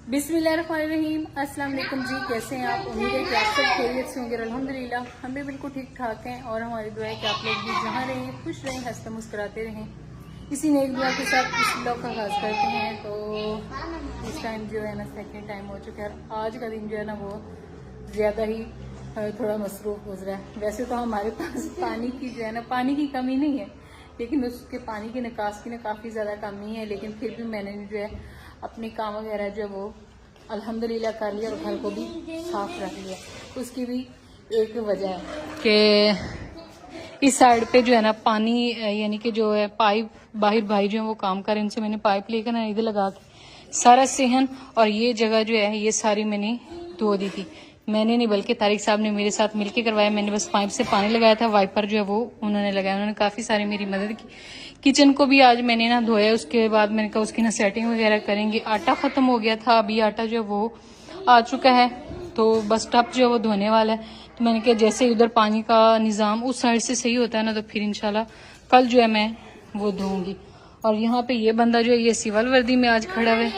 बिस्मिल्लाहिर्रहमानिर्रहीम। अस्सलाम वालेकुम जी, कैसे हैं आप? उम्मीद है कि आप सब खैरियत से होंगे। अल्हम्दुलिल्लाह हम भी बिल्कुल ठीक ठाक हैं और हमारी दुआ है कि आप लोग भी जहाँ रहें खुश रहें, हंसते मुस्कुराते रहें। इसी नेक दुआ के साथ इस ब्लॉग का आगाज़ करते हैं। तो इस टाइम जो है ना सेकेंड टाइम हो चुका है। आज का दिन जो है ना वो ज़्यादा ही थोड़ा मसरूफ़ गुजरा है। वैसे तो हमारे पास पानी की जो है ना पानी की कमी नहीं है, लेकिन उसके पानी के निकास की ना काफ़ी ज़्यादा कमी है। लेकिन फिर भी मैंने जो है अपने काम वगैरह जो वो अल्हम्दुलिल्लाह कर लिया और घर को भी साफ रख लिया। उसकी भी एक वजह है कि इस साइड पे जो है ना पानी यानी कि जो है पाइप बाहर भाई जो है वो काम कर रहे हैं, उनसे मैंने पाइप लेकर ना इधर लगा के सारा सेहन और ये जगह जो है ये सारी मैंने धो दी थी। मैंने नहीं बल्कि तारिक साहब ने मेरे साथ मिलके करवाया। मैंने बस पाइप से पानी लगाया था, वाइपर जो है वो उन्होंने लगाया। उन्होंने काफ़ी सारी मेरी मदद की। किचन को भी आज मैंने ना धोया। उसके बाद मैंने कहा उसकी ना सेटिंग वगैरह करेंगे। आटा ख़त्म हो गया था, अभी आटा जो है वो आ चुका है, तो बस टब जो है वो धोने वाला है। तो मैंने कहा जैसे उधर पानी का निज़ाम उस साइड से सही होता है ना, तो फिर इंशाल्लाह कल जो है मैं वो धोऊंगी। और यहाँ पे ये बंदा जो है ये सिविल वर्दी में आज खड़ा है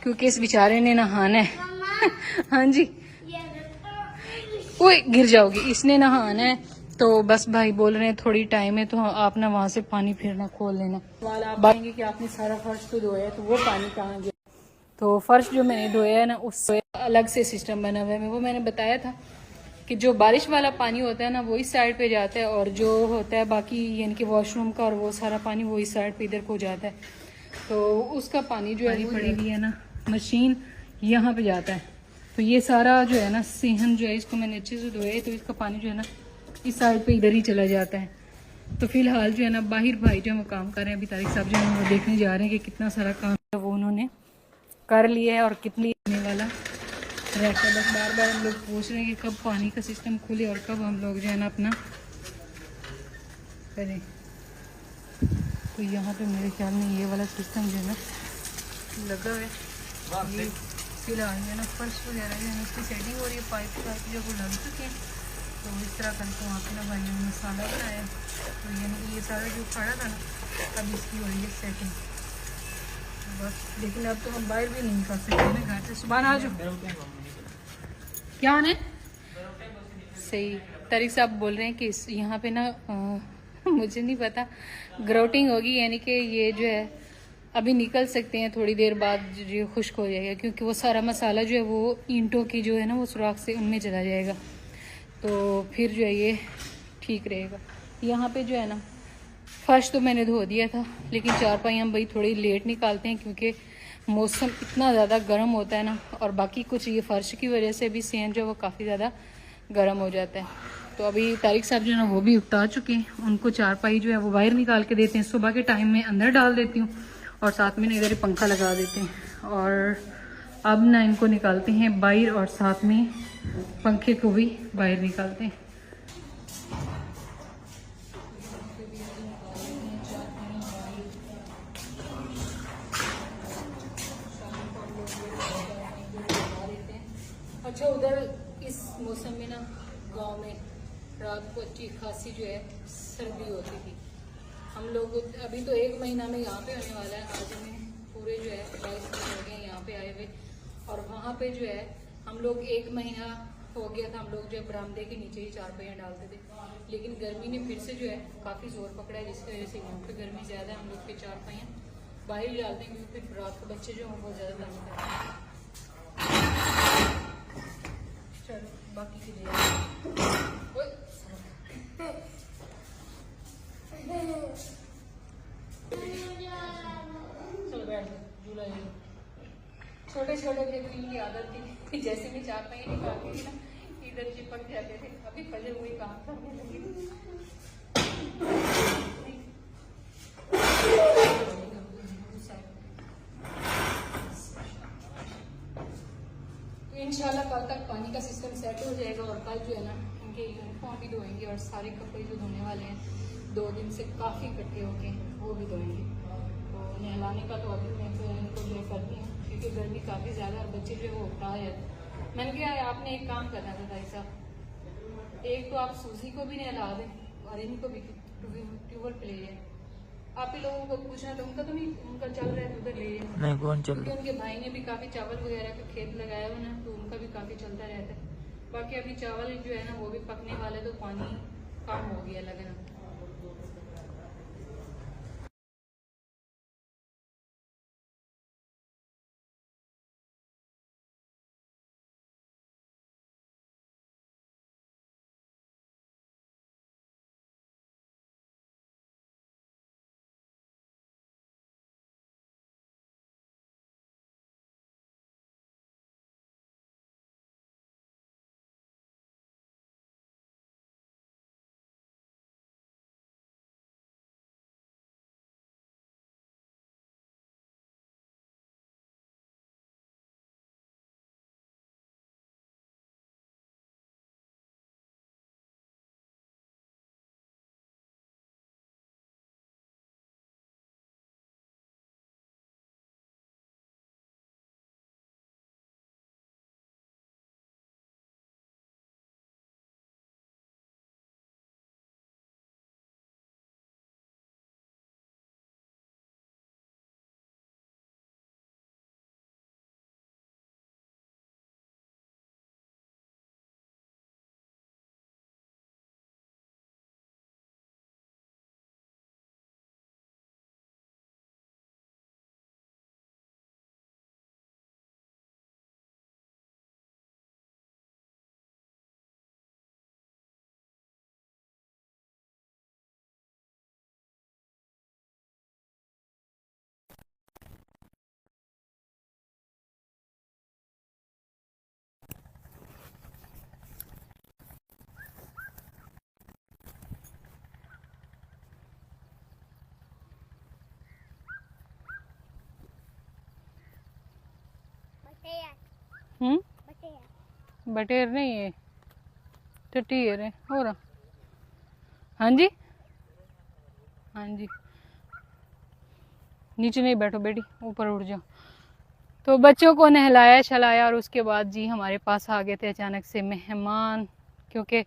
क्योंकि इस बेचारे ने नहाना है। हाँ जी, ओए गिर जाओगी, इसने नहाना है। तो बस भाई बोल रहे हैं थोड़ी टाइम है तो आप ना वहां से पानी फिर खोल लेना। सवाल आप कहेंगे कि आपने सारा फर्श तो धोया है, तो वो पानी कहाँ गया? तो फर्श जो मैंने धोया है ना उससे अलग से सिस्टम बना हुआ है। वो मैंने बताया था कि जो बारिश वाला पानी होता है ना वो इस साइड पे जाता है, और जो होता है बाकी यानी कि वॉशरूम का और वो सारा पानी वो इस साइड पे इधर को जाता है। तो उसका पानी जो है पड़ी हुई है ना मशीन यहाँ पे जाता है। तो ये सारा जो है ना सेहन जो है इसको मैंने अच्छे से धोया है, तो इसका पानी जो है ना इस साइड पे इधर ही चला जाता है। तो फिलहाल जो है ना बाहिर भाई जो है वो काम कर रहे हैं। अभी तारिक साहब जो है वो देखने जा रहे हैं कि कितना सारा काम है वो उन्होंने कर लिया है और कितनी आने वाला रहता है। बस बार बार हम लोग पूछ रहे हैं कि कब पानी का सिस्टम खुले और कब हम लोग जो है ना अपना करें। तो यहाँ पे मेरे ख्याल में ये वाला सिस्टम जो है ना लगा है। ये फिलहाल जो है ना फर्श वगैरह जो है ना उसकी सेटिंग हो रही है। पाइप जो वो लग चुके हैं। तो इस तरह करके वहाँ पे ना भाई ने मसाला बनाया। तो यानी कि ये सारा जो खड़ा था ना अब इसकी हो रही है सेटिंग बस। लेकिन अब तो हम बाहर भी नहीं निकल सकते ना घर से। सुबह आ जाओ, क्या है सही। तारिक साहब बोल रहे हैं कि यहाँ पे ना मुझे नहीं पता ग्राउटिंग होगी, यानी कि ये जो है अभी निकल सकते हैं, थोड़ी देर बाद जो खुश्क हो जाएगा क्योंकि वो सारा मसाला जो है वो ईंटों की जो है ना वो सुराख से उनमें चला जाएगा। तो फिर जो है ये ठीक रहेगा। यहाँ पे जो है ना फर्श तो मैंने धो दिया था, लेकिन चारपाई हम भाई थोड़ी लेट निकालते हैं क्योंकि मौसम इतना ज़्यादा गर्म होता है ना, और बाकी कुछ ये फर्श की वजह से भी सेहन जो है वो काफ़ी ज़्यादा गर्म हो जाता है। तो अभी तारिक साहब जो है ना वो भी उगता चुके हैं। उनको चारपाई जो है वो बाहर निकाल के देते हैं। सुबह के टाइम में अंदर डाल देती हूँ और साथ में इधर ही पंखा लगा देते हैं। और अब ना इनको निकालते हैं बाहर और साथ में पंखे को भी बाहर निकालते हैं। अच्छा, उधर इस मौसम में ना गांव में रात को अच्छी खासी जो है सर्दी होती थी। हम लोग अभी तो 1 महीना में यहाँ पे होने वाला है। आज हमें पूरे जो है 22 दिन हो गए यहाँ पे आए हुए, और वहाँ पे जो है हम लोग 1 महीना हो गया था हम लोग जो है बरामदे के नीचे ही चारपाइयाँ डालते थे। लेकिन गर्मी ने फिर से जो है काफ़ी जोर पकड़ा है, जिसकी वजह से यहाँ पे गर्मी ज़्यादा है। हम लोग फिर चारपाइयाँ बाहर ही डालते हैं क्योंकि फिर रात को बच्चे जो हैं बहुत ज़्यादा तंग करते हैं। चलो बाकी की छोटे छोटे थे तो इनकी आदत थी, जैसे भी चारपाई निकालते थे ना इधर चिपक जाते थे। अभी फजर हुई काम करने लगे। तो इंशाल्लाह कल तक पानी का सिस्टम सेट हो जाएगा और कल जो है ना इनके यूनिफॉर्म भी धोएंगे और सारे कपड़े जो धोने वाले हैं 2 दिन से काफ़ी इकट्ठे हो गए वो भी धोएंगे। तो नहलाने का तो अभी मैं तो इनको जो करती हूँ क्योंकि गर्मी काफ़ी ज़्यादा और बच्चे जो है वो उठा जाते। मैंने कहा आपने एक काम करना था भाई साहब, एक तो आप सूजी को भी नहला दें और इनको भी ट्यूबवेल पे ले जाए। आप ही लोगों को पूछना था, उनका तो नहीं, उनका चल रहा है उधर ले रहे नहीं कौन चल क्योंकि रहा? उनके भाई ने भी काफी चावल वगैरह का खेत लगाया हुआ ना, तो उनका भी काफी चलता रहता है। बाकी अभी चावल जो है ना वो भी पकने वाले, तो पानी कम हो गया लगना। बटेर नहीं है, टटीर है। हो रहा, हाँ जी, हाँ जी, नीचे नहीं बैठो बेटी, ऊपर उठ जाओ। तो बच्चों को नहलाया छलाया और उसके बाद जी हमारे पास आ गए थे अचानक से मेहमान, क्योंकि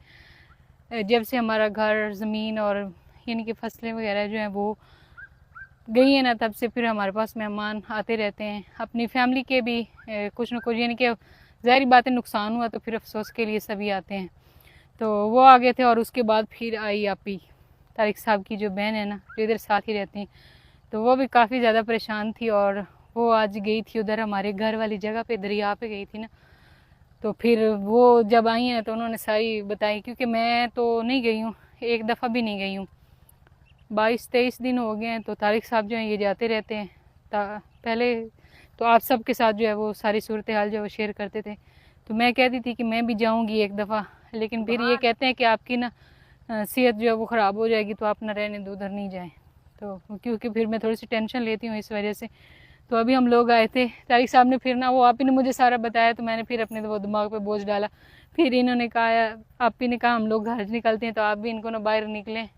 जब से हमारा घर ज़मीन और यानी कि फसलें वगैरह जो हैं वो गई है ना, तब से फिर हमारे पास मेहमान आते रहते हैं। अपनी फैमिली के भी कुछ न कुछ, यानी कि ज़ाहिर बात है नुकसान हुआ तो फिर अफसोस के लिए सभी आते हैं। तो वो आ गए थे और उसके बाद फिर आई आपी तारिक साहब की जो बहन है ना, जो इधर साथ ही रहती हैं, तो वो भी काफ़ी ज़्यादा परेशान थी और वो आज गई थी उधर हमारे घर वाली जगह पे, दरिया पे गई थी ना। तो फिर वो जब आई हैं तो उन्होंने सारी बताई, क्योंकि मैं तो नहीं गई हूँ, एक दफ़ा भी नहीं गई हूँ, 22-23 दिन हो गए हैं। तो तारिक साहब जो हैं ये जाते रहते हैं, पहले तो आप सब के साथ जो है वो सारी सूरत हाल जो है वो शेयर करते थे। तो मैं कहती थी कि मैं भी जाऊंगी एक दफ़ा, लेकिन फिर ये कहते हैं कि आपकी ना सेहत जो है वो ख़राब हो जाएगी, तो आप ना रहने दो, उधर नहीं जाएं। तो क्योंकि फिर मैं थोड़ी सी टेंशन लेती हूँ इस वजह से। तो अभी हम लोग आए थे, तारिक साहब ने फिर ना वो आप ही ने मुझे सारा बताया, तो मैंने फिर अपने वो दिमाग पे बोझ डाला। फिर इन्होंने कहा, आप ही ने कहा हम लोग घर निकलते हैं, तो आप भी इनको ना बाहर निकलें,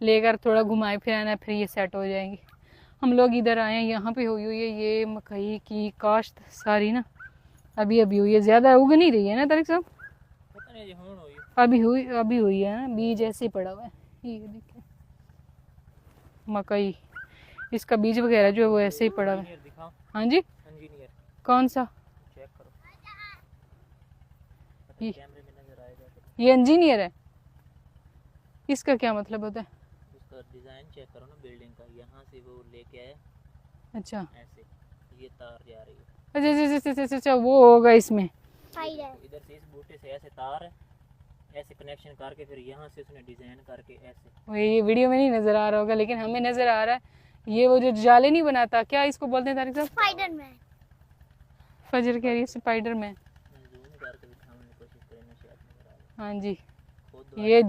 लेकर थोड़ा घुमाए फिराना, फिर ये सेट हो जाएंगे। हम लोग इधर आए हैं, यहाँ पे हुई है ये मकई की काश्त सारी ना, अभी अभी हुई है, ज़्यादा उग नहीं रही है ना तारिक साहब? पता नहीं जी, अभी हुई है ना, बीज ऐसे ही पड़ा हुआ है। ये देखिए मकई, इसका बीज वगैरह जो है वो ऐसे ही पड़ा हुआ है। दिखाओ। हाँ जी, इंजीनियर कौन सा? चेक करो, ये कैमरे में नजर आएगा। ये इंजीनियर है, इसका क्या मतलब होता है? उसका डिजाइन चेक करो ना, बिल्डिंग का, यहाँ से वो लेके आया अच्छा ऐसे, ये तार जा रही है। अच्छा अच्छा अच्छा अच्छा अच्छा, वो होगा इसमें। तो इधर से इस बूटे से ऐसे तार है, ऐसे कनेक्शन करके फिर यहाँ से उसने डिजाइन करके ऐसे। वही वीडियो में नहीं नजर आ रहा होगा, लेकिन हमें नजर आ रहा है। ये वो जो जाले नहीं बनाता, क्या इसको बोलते हैं तारिक साहब? स्पाइडरमैन। फजर कह रही है स्पाइडरमैन। जूम करके दिखाने की कोशिश करें ना, शायद नजर आ जाए। हाँ जी, खुद ये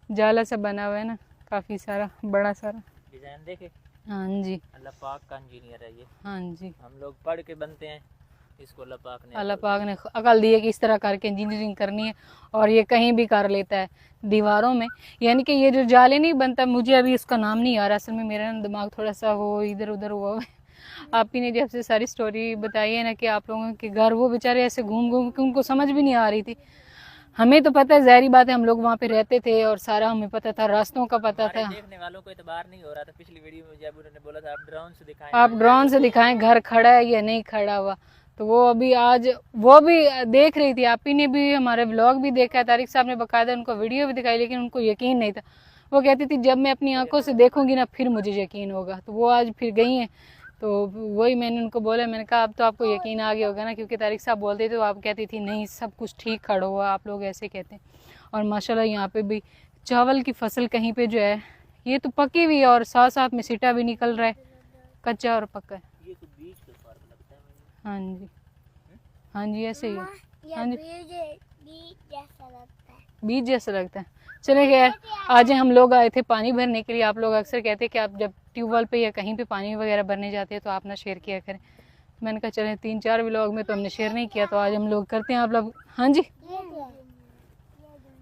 जाला सा बना हुआ है ना, काफी सारा, बड़ा सारा डिजाइन देखे। हाँ जी, अल्लाह पाक का इंजीनियर है ये। हाँ जी, हम लोग पढ़ के बनते हैं, इसको अल्लाह पाक ने अकल दी है कि इस तरह करके इंजीनियरिंग करनी है, और ये कहीं भी कर लेता है दीवारों में। यानी कि ये जो जाले नहीं बनता, मुझे अभी इसका नाम नहीं आ रहा, असल में मेरा दिमाग थोड़ा सा वो इधर उधर हुआ है। आप ही ने जब से सारी स्टोरी बताई है ना कि आप लोगों के घर वो बेचारे ऐसे घूम घूम के उनको समझ भी नहीं आ रही थी, हमें तो पता है, ज़ाहिरी बात है, हम लोग वहाँ पे रहते थे और सारा हमें पता था, रास्तों का पता हमारे था। देखने वालों को इतबार नहीं हो रहा था। पिछली वीडियो में जब उन्होंने बोला था आप ड्रोन से दिखाएं, आप ड्रोन से दिखाएं घर खड़ा है या नहीं खड़ा हुआ, तो वो अभी आज वो भी देख रही थी। आप ही ने भी हमारे व्लॉग भी देखा है, तारिक साहब ने बकायदा उनको वीडियो भी दिखाई, लेकिन उनको यकीन नहीं था। वो कहती थी जब मैं अपनी आंखों से देखूंगी ना फिर मुझे यकीन होगा। तो वो आज फिर गई हैं, तो वही मैंने उनको बोला, मैंने कहा अब तो आपको यकीन आ गया होगा ना, क्योंकि तारिक साहब बोलते थे तो आप कहती थी नहीं सब कुछ ठीक खड़ा हुआ, आप लोग ऐसे कहते हैं। और माशाल्लाह यहाँ पे भी चावल की फसल कहीं पे जो है ये तो पकी हुई है और साथ साथ में सीटा भी निकल रहा है, कच्चा और पक्का है। ये तो बीज का फर्क लगता है मुझे। हाँ जी, हाँ जी ऐसे ही है। हाँ जी बीज जैसा लगता है। चले गए, आज हम लोग आए थे पानी भरने के लिए। आप लोग अक्सर कहते हैं कि आप जब ट्यूबवेल पे या कहीं पे पानी वगैरह भरने जाते हैं तो आप ना शेयर किया करें। तो मैंने कहा चले 3-4 व्लॉग में तो हमने शेयर नहीं किया, तो आज हम लोग करते हैं। आप लोग हाँ जी,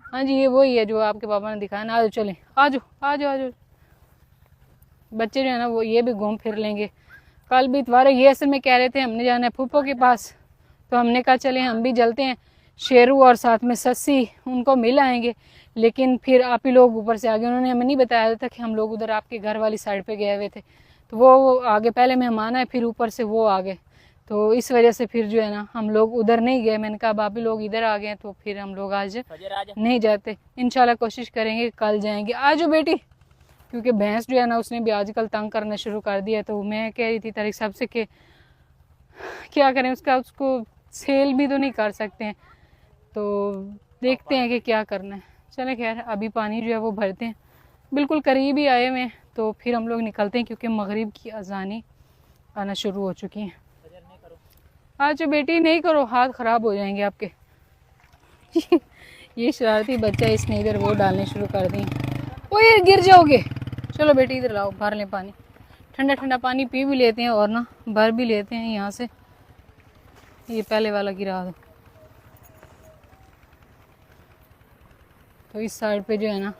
हाँ जी ये वही है जो आपके पापा ने दिखाया ना। आज चलें, आ जाओ आ जाओ आ जाओ। बच्चे जो है ना वो ये भी घूम फिर लेंगे। कल भी इतवार है, ये असल में कह रहे थे हमने जाना है फूफो के पास, तो हमने कहा चले हम भी चलते हैं। शेरू और साथ में सस्सी उनको मिल आएंगे, लेकिन फिर आप ही लोग ऊपर से आगे, उन्होंने हमें नहीं बताया था कि हम लोग उधर आपके घर वाली साइड पे गए हुए थे। तो वो आगे पहले मेहमान आए, फिर ऊपर से वो आ गए, तो इस वजह से फिर जो है ना हम लोग उधर नहीं गए। मैंने कहा आप ही लोग इधर आ गए तो फिर हम लोग आज नहीं जाते। इंशाल्लाह कोशिश करेंगे कल जाएंगे। आ जाओ बेटी, क्योंकि भैंस जो है ना उसने भी आजकल तंग करना शुरू कर दिया। तो मैं कह रही थी तारिक साहब से कि क्या करें उसका, उसको सेल भी तो नहीं कर सकते हैं, तो देखते हैं कि क्या करना है। चले खैर अभी पानी जो है वो भरते हैं, बिल्कुल करीब ही आए हुए हैं, तो फिर हम लोग निकलते हैं क्योंकि मगरिब की अजानें आना शुरू हो चुकी हैं। आज बेटी नहीं करो, हाथ ख़राब हो जाएंगे आपके। ये शरारती बच्चा, इसने इधर वो डालने शुरू कर दी। ओ ये गिर जाओगे। चलो बेटी इधर लाओ, भर लें पानी, ठंडा ठंडा पानी पी भी लेते हैं और ना भर भी लेते हैं यहाँ से। ये पहले वाला गिरा दो। तो इस साइड पे जो है ना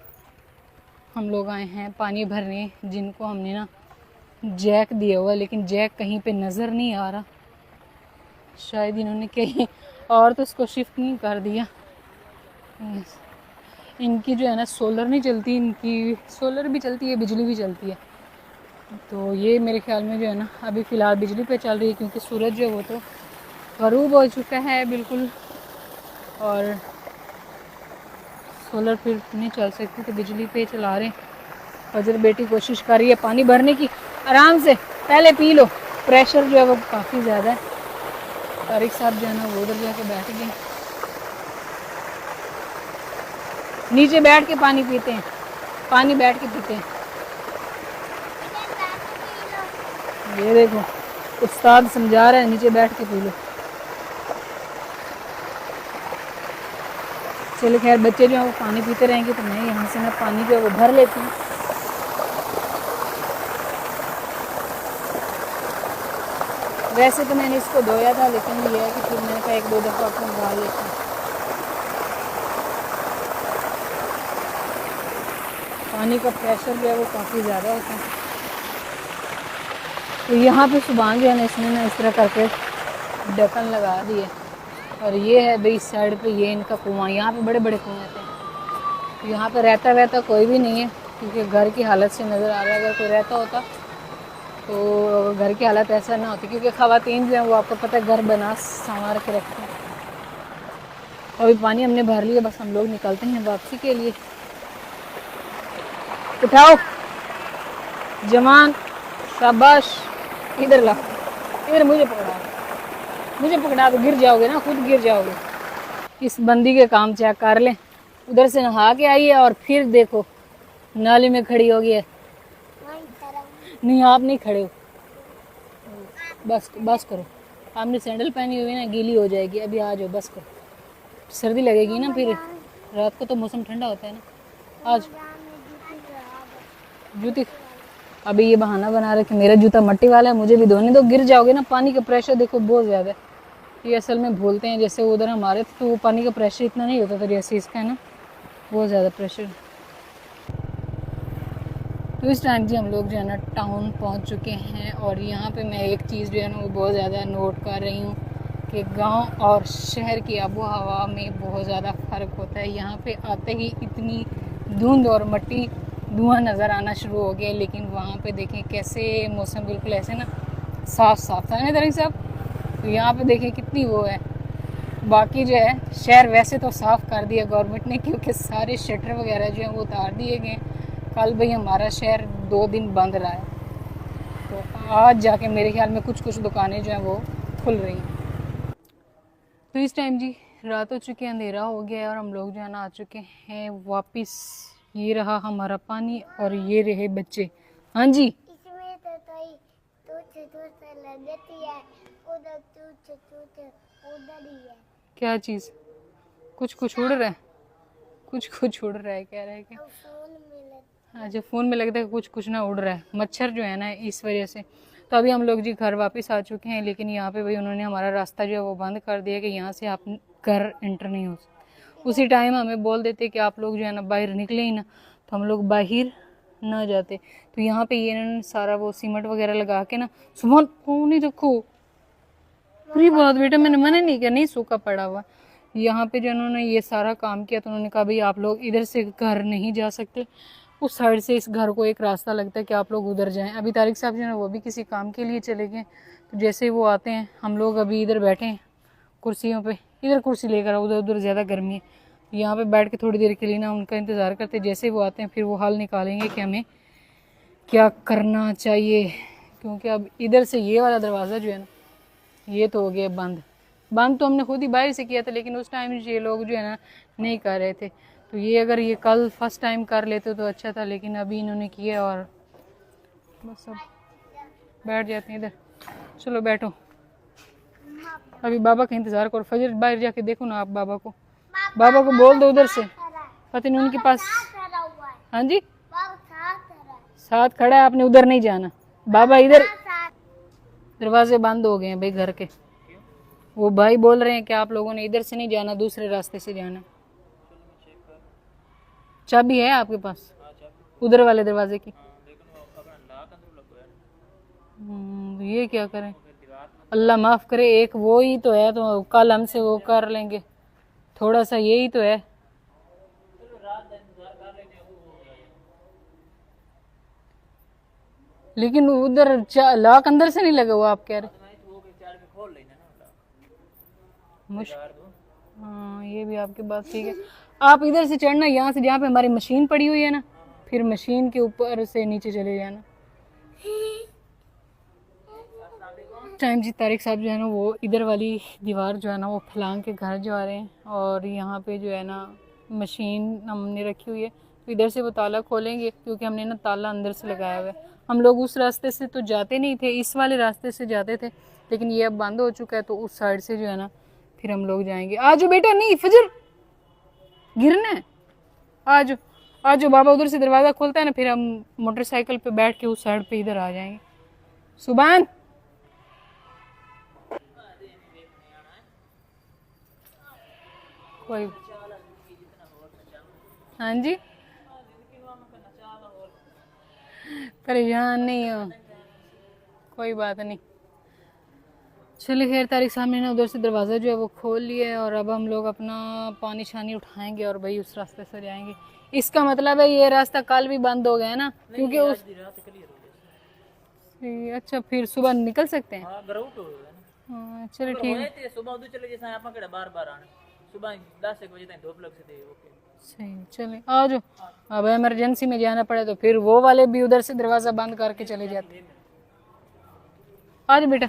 हम लोग आए हैं पानी भरने, जिनको हमने ना जैक दिया हुआ है, लेकिन जैक कहीं पे नज़र नहीं आ रहा। शायद इन्होंने कहीं और तो उसको शिफ्ट नहीं कर दिया। इनकी जो है ना सोलर नहीं चलती, इनकी सोलर भी चलती है बिजली भी चलती है। तो ये मेरे ख्याल में जो है ना अभी फ़िलहाल बिजली पे चल रही है, क्योंकि सूरज जो है वो तो ग़रूब हो चुका है बिल्कुल, और सोलर फिर नहीं चल सकती तो बिजली पे चला रहे हैं। अजर बेटी कोशिश कर रही है पानी भरने की, आराम से पहले पी लो, प्रेशर जो है वो काफ़ी ज़्यादा है। तारिक साहब जो है ना वो उधर जाके बैठ गए, नीचे बैठ के पानी पीते हैं, पानी बैठ के पीते हैं। ये देखो उस्ताद समझा रहा है नीचे बैठ के पी लो। चलो खैर बच्चे जो है वो पानी पीते रहेंगे, तो मैं यहाँ से ना पानी जो है वो भर लेती हूँ। वैसे तो मैंने इसको धोया था, लेकिन ये है कि फिर मैंने कहा 1-2 दफ़ा अपना धो लेती हूँ। पानी का प्रेशर जो है वो काफ़ी ज़्यादा होता है। तो यहाँ पे सुबह जो है ना इसने ना इस तरह करके ढक्कन लगा दिए, और ये है भाई इस साइड पे ये इनका कुआं। यहाँ पे बड़े बड़े कुएँ थे, तो यहाँ पे रहता वहता कोई भी नहीं है, क्योंकि घर की हालत से नज़र आ रहा है। अगर कोई रहता होता तो घर की हालत ऐसा ना होती, क्योंकि ख़वातीन जो हैं वो आपको पता है घर बना संवार के रखते हैं। अभी पानी हमने भर लिया, बस हम लोग निकलते हैं वापसी के लिए। उठाओ जमान, शाबाश, इधर ला, इधर मुझे पकड़ा तो गिर जाओगे ना, खुद गिर जाओगे। इस बंदी के काम चेक कर लें, उधर से नहा के आई है और फिर देखो नाली में खड़ी हो गई है। नहीं आप नहीं खड़े हो, बस करो। आपने सैंडल पहनी हुई है ना, गीली हो जाएगी। अभी आ जाओ, बस करो, सर्दी लगेगी ना फिर। रात को तो मौसम ठंडा होता है ना। आज जूती, अभी ये बहाना बना रहे कि मेरा जूता मट्टी वाला है, मुझे भी धोने दो। गिर जाओगे ना, पानी का प्रेशर देखो बहुत ज़्यादा है। ये असल में भूलते हैं, जैसे उधर हमारे तो पानी का प्रेशर इतना नहीं होता था जैसे इसका है ना, बहुत ज़्यादा प्रेशर। तो इस टाइम जी हम लोग जो है ना टाउन पहुंच चुके हैं, और यहाँ पे मैं एक चीज़ जो है ना वो बहुत ज़्यादा नोट कर रही हूँ कि गांव और शहर की आबो हवा में बहुत ज़्यादा फ़र्क होता है। यहाँ पे आते ही इतनी धुंध और मट्टी धुआं नज़र आना शुरू हो गया, लेकिन वहाँ पे देखें कैसे मौसम बिल्कुल ऐसे ना साफ साफ था ना दरिक साहब। तो यहाँ पे देखें कितनी वो है। बाकी जो है शहर वैसे तो साफ़ कर दिया गवर्नमेंट ने, क्योंकि सारे शटर वगैरह जो हैं वो उतार दिए गए। कल भाई हमारा शहर 2 दिन बंद रहा है, तो आज जाके मेरे ख्याल में कुछ दुकानें जो हैं वो खुल रही हैं। तो इस टाइम जी रात हो चुकी है, अंधेरा हो गया है और हम लोग जो है ना आ चुके हैं वापस। ये रहा हमारा पानी और ये रहे बच्चे। हाँ जी, इसमें तो लगती है, उधर उधर ही है। क्या चीज़? कुछ उड़ रहा है, कुछ उड़ रहा है, कह रहा है कि तो फोन में लगता हाँ जो फ़ोन में लगता है कुछ ना उड़ रहा है, मच्छर जो है ना इस वजह से। तो अभी हम लोग जी घर वापस आ चुके हैं, लेकिन यहाँ पे भाई उन्होंने हमारा रास्ता जो है वो बंद कर दिया कि यहाँ से आप घर एंटर नहीं हो सकते। उसी टाइम हमें बोल देते कि आप लोग जो है ना बाहर निकले ही ना, तो हम लोग बाहर ना जाते। तो यहाँ पे ये इन्होंने सारा वो सीमेंट वगैरह लगा के ना, सुबह फोन नहीं रखो पूरी बात बेटा, मैंने मना नहीं किया, नहीं सूखा पड़ा हुआ। यहाँ पे जो उन्होंने ये सारा काम किया तो उन्होंने कहा भाई आप लोग इधर से घर नहीं जा सकते, उस साइड से इस घर को एक रास्ता लगता है कि आप लोग उधर जाएं। अभी तारिक साहब जो है वो भी किसी काम के लिए चले गए, तो जैसे ही वो आते हैं हम लोग अभी इधर बैठे हैं कुर्सियों पे। इधर कुर्सी लेकर उधर उधर ज़्यादा गर्मी है, यहाँ पे बैठ के थोड़ी देर के लिए ना उनका इंतज़ार करते। जैसे ही वो आते हैं फिर वो हाल निकालेंगे कि हमें क्या करना चाहिए, क्योंकि अब इधर से ये वाला दरवाज़ा जो है ना ये तो हो गया बंद। बंद तो हमने खुद ही बाहर से किया था, लेकिन उस टाइम ये लोग जो है ना नहीं कर रहे थे। तो ये अगर ये कल फर्स्ट टाइम कर लेते तो अच्छा था, लेकिन अभी इन्होंने किया और बस अब बैठ जाते हैं इधर। चलो बैठो, अभी बाबा का इंतज़ार करो। फजर बाहर जाके देखो ना आप बाबा को बोल दो उधर से, पता नहीं उनके पास। खड़ा हुआ है। हाँ जी बाबा साथ खड़ा है। साथ खड़ा है, आपने उधर नहीं जाना। बाबा इधर, साथ दरवाजे बंद हो गए हैं भाई घर के। वो भाई बोल रहे हैं कि आप लोगों ने इधर से नहीं जाना, दूसरे रास्ते से जाना। चाबी है आपके पास उधर वाले दरवाजे की? ये क्या करें, अल्लाह माफ करे। एक वो ही तो है, तो कल हमसे वो कर लेंगे, थोड़ा सा यही तो है। लेकिन उधर लॉक अंदर से नहीं लगा हुआ आप कह रहे? हाँ ये भी आपकी बात ठीक है। आप इधर से चढ़ना, यहाँ से जहाँ पे हमारी मशीन पड़ी हुई है ना, फिर मशीन के ऊपर से नीचे चले जाना। टाइम जी तारिक साहब जो है ना वो इधर वाली दीवार जो है ना वो फैलांग के घर जा रहे हैं, और यहाँ पे जो है ना मशीन हमने रखी हुई है, तो इधर से वो ताला खोलेंगे, क्योंकि हमने ना ताला अंदर से लगाया हुआ है। हम लोग उस रास्ते से तो जाते नहीं थे, इस वाले रास्ते से जाते थे, लेकिन ये अब बंद हो चुका है, तो उस साइड से जो है ना फिर हम लोग जाएंगे। आजो बेटा, नहीं फजर गिरना है, आजो बाबा उधर से दरवाज़ा खोलता है ना, फिर हम मोटरसाइकिल पे बैठ के उस साइड पे इधर आ जाएंगे। सुबान कोई, हाँ जी परेशान नहीं हो, कोई बात नहीं। चलिए खैर, तारिक साहब ने ना उधर से दरवाज़ा जो है वो खोल लिया है, और अब हम लोग अपना पानी छानी उठाएंगे और भाई उस रास्ते से जाएंगे। इसका मतलब है ये रास्ता कल भी बंद हो गया ना, क्योंकि उस अच्छा फिर सुबह निकल सकते हैं। हाँ चलो ठीक है, सुबह उधर चले जैसे आप केड़ा बार-बार आना, सुबह 10 बजे तक धूप लग सकती है। ओके सही, चले आ जाओ। अब इमरजेंसी में जाना पड़े तो फिर वो वाले भी उधर से दरवाज़ा बंद करके चले जाते। आ जाओ बेटा।